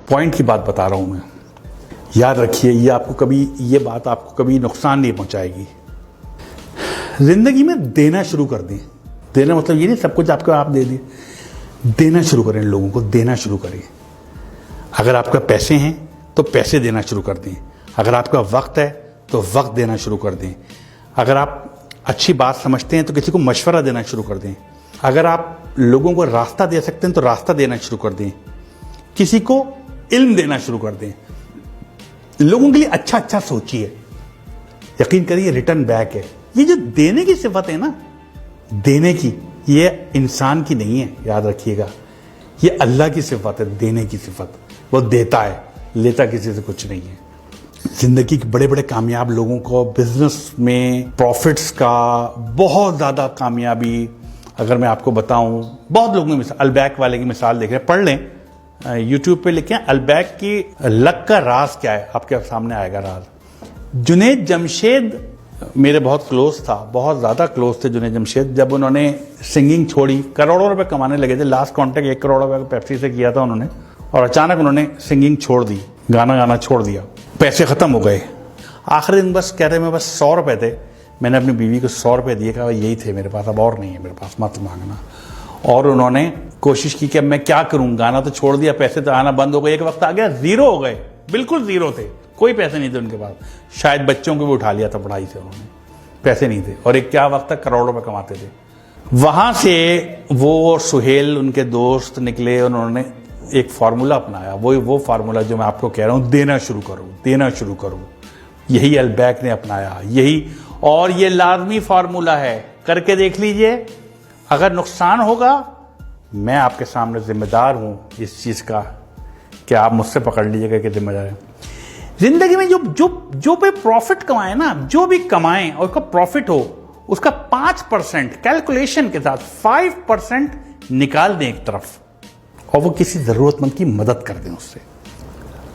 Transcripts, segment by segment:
Point की बात बता रहा हूं मैं। याद रखिए, ये बात आपको कभी नुकसान नहीं पहुंचाएगी। जिंदगी में देना शुरू कर दें। देना मतलब ये नहीं सब कुछ आपको आप दे दिए। देना शुरू करें, लोगों को देना शुरू करें। अगर आपका पैसे हैं तो पैसे देना शुरू कर दें। अगर आपका वक्त है तो वक्त देना शुरू कर दें। अगर आप अच्छी बात समझते हैं तो किसी को मशवरा देना शुरू कर दें। अगर आप लोगों को रास्ता दे सकते हैं तो रास्ता देना शुरू कर दें। किसी को इल्म देना शुरू कर दें। लोगों के लिए अच्छा अच्छा सोचिए। यकीन करिए रिटर्न बैक है। ये जो देने की सिफत है ना, देने की, ये इंसान की नहीं है, याद रखिएगा। ये अल्लाह की सिफत है, देने की सिफत। वो देता है, लेता किसी से कुछ नहीं है। जिंदगी के बड़े बड़े कामयाब लोगों को बिजनेस में प्रॉफिट्स का बहुत ज़्यादा कामयाबी, अगर मैं आपको बताऊं, बहुत लोगों की अलबैक वाले की मिसाल देख रहे हैं, पढ़ लें, यूट्यूब पे लिखें अलबैक की लक का राज क्या है, आपके सामने आएगा राज। जुनैद जमशेद मेरे बहुत क्लोज था, बहुत ज़्यादा क्लोज थे जुनैद जमशेद। जब उन्होंने सिंगिंग छोड़ी, करोड़ों रुपए कमाने लगे थे। लास्ट कॉन्ट्रैक्ट 1 करोड़ रुपए पेप्सी से किया था उन्होंने, और अचानक उन्होंने सिंगिंग छोड़ दी, गाना गाना छोड़ दिया। पैसे ख़त्म हो गए। आखिरी दिन बस कह रहे मैं बस 100 रुपये थे, मैंने अपनी बीवी को 100 रुपये दिए, कहा यही थे मेरे पास, अब और नहीं है मेरे पास, मत मांगना। और उन्होंने कोशिश की कि अब मैं क्या करूं, गाना तो छोड़ दिया, पैसे तो आना बंद हो गए। एक वक्त आ गया ज़ीरो हो गए, बिल्कुल ज़ीरो थे, कोई पैसे नहीं थे उनके पास। शायद बच्चों को भी उठा लिया था पढ़ाई से उन्होंने, पैसे नहीं थे। और एक क्या वक्त तक करोड़ों रुपए कमाते थे। वहां से वो सुहेल उनके दोस्त निकले, उन्होंने एक फार्मूला अपनाया। वो फार्मूला जो मैं आपको कह रहा हूं, देना शुरू करो, देना शुरू करो। यही अलबैक ने अपनाया, यही, और ये लाजमी फार्मूला है, करके देख लीजिए। अगर नुकसान होगा, मैं आपके सामने जिम्मेदार हूं इस चीज का, कि आप मुझसे पकड़ लीजिएगा कि जिम्मेदार है। जिंदगी में जो भी प्रॉफिट कमाए ना, जो भी कमाएं और उसका प्रॉफिट हो, उसका 5% कैलकुलेशन के साथ 5% निकाल दें एक तरफ, और वो किसी जरूरतमंद की मदद कर दें उससे।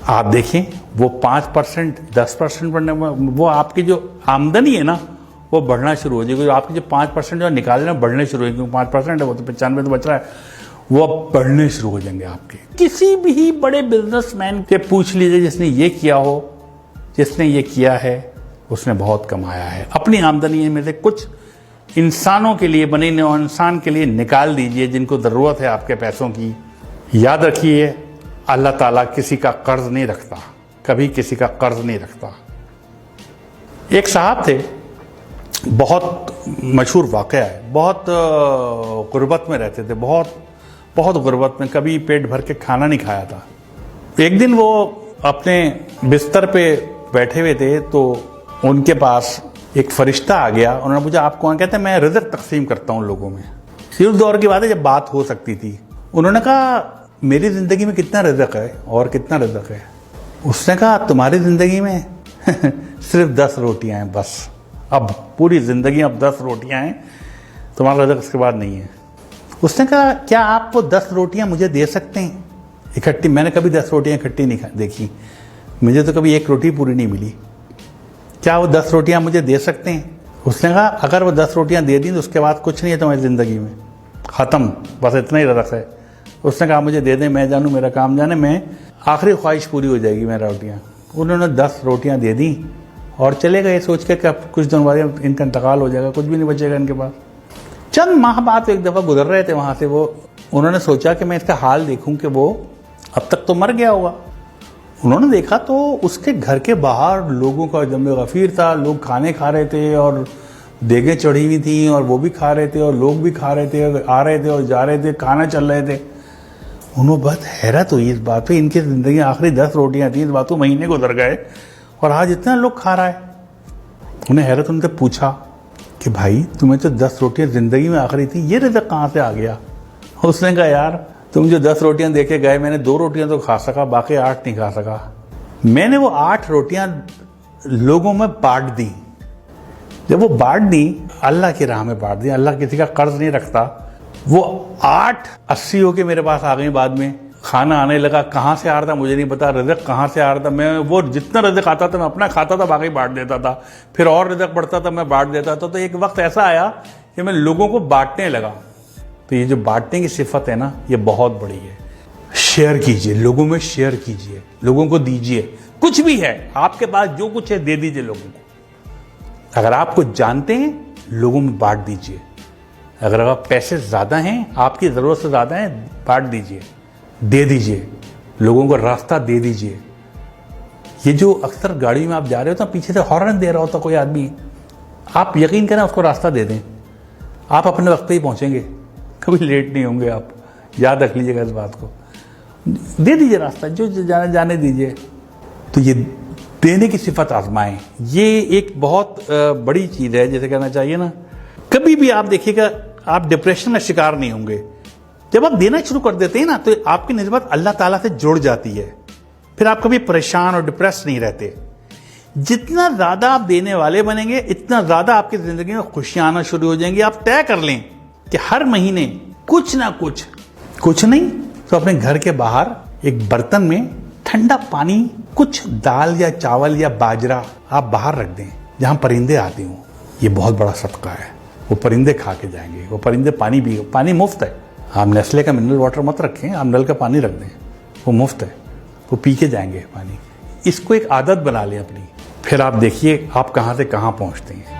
आप देखें वो 5%, 10% बढ़ने में, वो आपकी जो आमदनी है ना, वो बढ़ना शुरू हो जाएगी। आपके जो 5% जो निकाल ना, बढ़ने शुरू हो, क्योंकि 5% है, वो तो 95 तो बच रहा है, वो अब बढ़ने शुरू हो जाएंगे आपके। किसी भी बड़े बिजनेसमैन से पूछ लीजिए जिसने ये किया हो, जिसने ये किया है, उसने बहुत कमाया है। अपनी आमदनी में से कुछ इंसानों के लिए, बने इंसान के लिए निकाल दीजिए जिनको ज़रूरत है आपके पैसों की। याद रखिए, अल्लाह ताला किसी का कर्ज नहीं रखता, कभी किसी का कर्ज नहीं रखता। एक साहब थे, बहुत मशहूर वाक़या है, बहुत गुर्बत में रहते थे, बहुत गुर्बत में, कभी पेट भर के खाना नहीं खाया था। एक दिन वो अपने बिस्तर पे बैठे हुए थे, तो उनके पास एक फरिश्ता आ गया। उन्होंने पूछा आप कौन? कहते मैं रिज़्क़ तकसीम करता हूँ लोगों में। उस दौर की बात है जब बात हो सकती थी। उन्होंने कहा मेरी ज़िंदगी में कितना रिज़्क़ है और कितना रिज़्क़ है? उसने कहा तुम्हारी ज़िंदगी में सिर्फ 10 रोटियां हैं बस। अब पूरी ज़िंदगी अब 10 रोटियां हैं, तुम्हारा रिज़्क़ इसके बाद नहीं है। उसने कहा क्या आप वो 10 रोटियां मुझे दे सकते हैं इकट्ठी? मैंने कभी 10 रोटियां इकट्ठी नहीं देखी, मुझे तो कभी 1 रोटी पूरी नहीं मिली। क्या वो 10 रोटियां मुझे दे सकते हैं? उसने कहा अगर वो 10 रोटियां दे दी तो उसके बाद कुछ नहीं है तुम्हारी ज़िंदगी में, ख़त्म, बस इतना ही रिज़्क़ है। उसने कहा मुझे दे दें, मैं जानूँ, मेरा काम जाने, मैं आखिरी ख्वाहिश पूरी हो जाएगी मेरा रोटियाँ। उन्होंने 10 रोटियाँ दे दी और चले गए सोच के कि कुछ दिन बाद इनका इंतकाल हो जाएगा, कुछ भी नहीं बचेगा इनके पास। चंद माह बाद एक दफ़ा गुजर रहे थे वहाँ से, वो उन्होंने सोचा कि मैं इसका हाल देखूँ कि वो अब तक तो मर गया होगा। उन्होंने देखा तो उसके घर के बाहर लोगों का जमे गफ़ीर था, लोग खाने खा रहे थे और देगें चढ़ी हुई थी और वो भी खा रहे थे और लोग भी खा रहे थे, आ रहे थे और जा रहे थे, खाना चल रहे थे। उन्होंने बहुत हैरत हुई इस बात पे, इनकी ज़िंदगी आखिरी 10 रोटियां थी, इस बात को महीने गुजर गए और आज इतना लोग खा रहा है। उन्हें हैरत, उनसे पूछा कि भाई तुम्हें तो 10 रोटियां ज़िंदगी में आखिरी थी, ये रिज़्क़ कहाँ से आ गया? उसने कहा यार तुम जो 10 रोटियां देके गए, मैंने 2 रोटियां तो खा सका, बाकी 8 नहीं खा सका। मैंने वो 8 रोटियां लोगों में बांट दी। जब वो बांट दी, अल्लाह की राह में बांट दी, अल्लाह किसी का कर्ज नहीं रखता। वो 8 80 होके मेरे पास आ गई। बाद में खाना आने लगा, कहाँ से आ रहा था मुझे नहीं पता, रिज़्क़ कहाँ से आ रहा था। मैं वो जितना रिज़्क़ आता था मैं अपना खाता था, बाकी बांट देता था, फिर और रिज़्क़ बढ़ता था मैं बांट देता था। तो एक वक्त ऐसा आया कि मैं लोगों को बांटने लगा। तो ये जो बांटने की सिफत है ना, ये बहुत बड़ी है। शेयर कीजिए, लोगों में शेयर कीजिए, लोगों को दीजिए। कुछ भी है आपके पास, जो कुछ है दे दीजिए लोगों को। अगर आप कुछ जानते हैं, लोगों में बांट दीजिए। अगर आप पैसे ज्यादा हैं, आपकी जरूरत से ज्यादा है, बांट दीजिए, दे दीजिए, लोगों को रास्ता दे दीजिए। ये जो अक्सर गाड़ी में आप जा रहे हो तो पीछे से हॉर्न दे रहा होता कोई आदमी, आप यकीन करें उसको रास्ता दे दें, आप अपने वक्त पे ही पहुंचेंगे, कभी लेट नहीं होंगे आप। याद रख लीजिएगा इस बात को। दे दीजिए रास्ता, जो जाने दीजिए। तो ये देने की सिफत आजमाएं, ये एक बहुत बड़ी चीज है, जैसे कहना चाहिए ना। कभी भी आप देखिएगा, आप डिप्रेशन का शिकार नहीं होंगे। जब आप देना शुरू कर देते हैं ना, तो आपकी निस्बत अल्लाह ताला से जुड़ जाती है। फिर आप कभी परेशान और डिप्रेस नहीं रहते। जितना ज्यादा आप देने वाले बनेंगे, इतना ज्यादा आपकी जिंदगी में खुशियां आना शुरू हो जाएंगी। आप तय कर लें कि हर महीने कुछ ना कुछ नहीं तो अपने घर के बाहर एक बर्तन में ठंडा पानी, कुछ दाल या चावल या बाजरा आप बाहर रख दें, जहां परिंदे आते हों। ये बहुत बड़ा सदका है। वो परिंदे खा के जाएंगे, वो परिंदे पानी पी, पानी मुफ्त है। आप नेस्ले का मिनरल वाटर मत रखें, आप नल का पानी रख दें, वो मुफ्त है, वो पी के जाएंगे पानी। इसको एक आदत बना लें अपनी, फिर आप देखिए आप कहां से कहां पहुंचते हैं।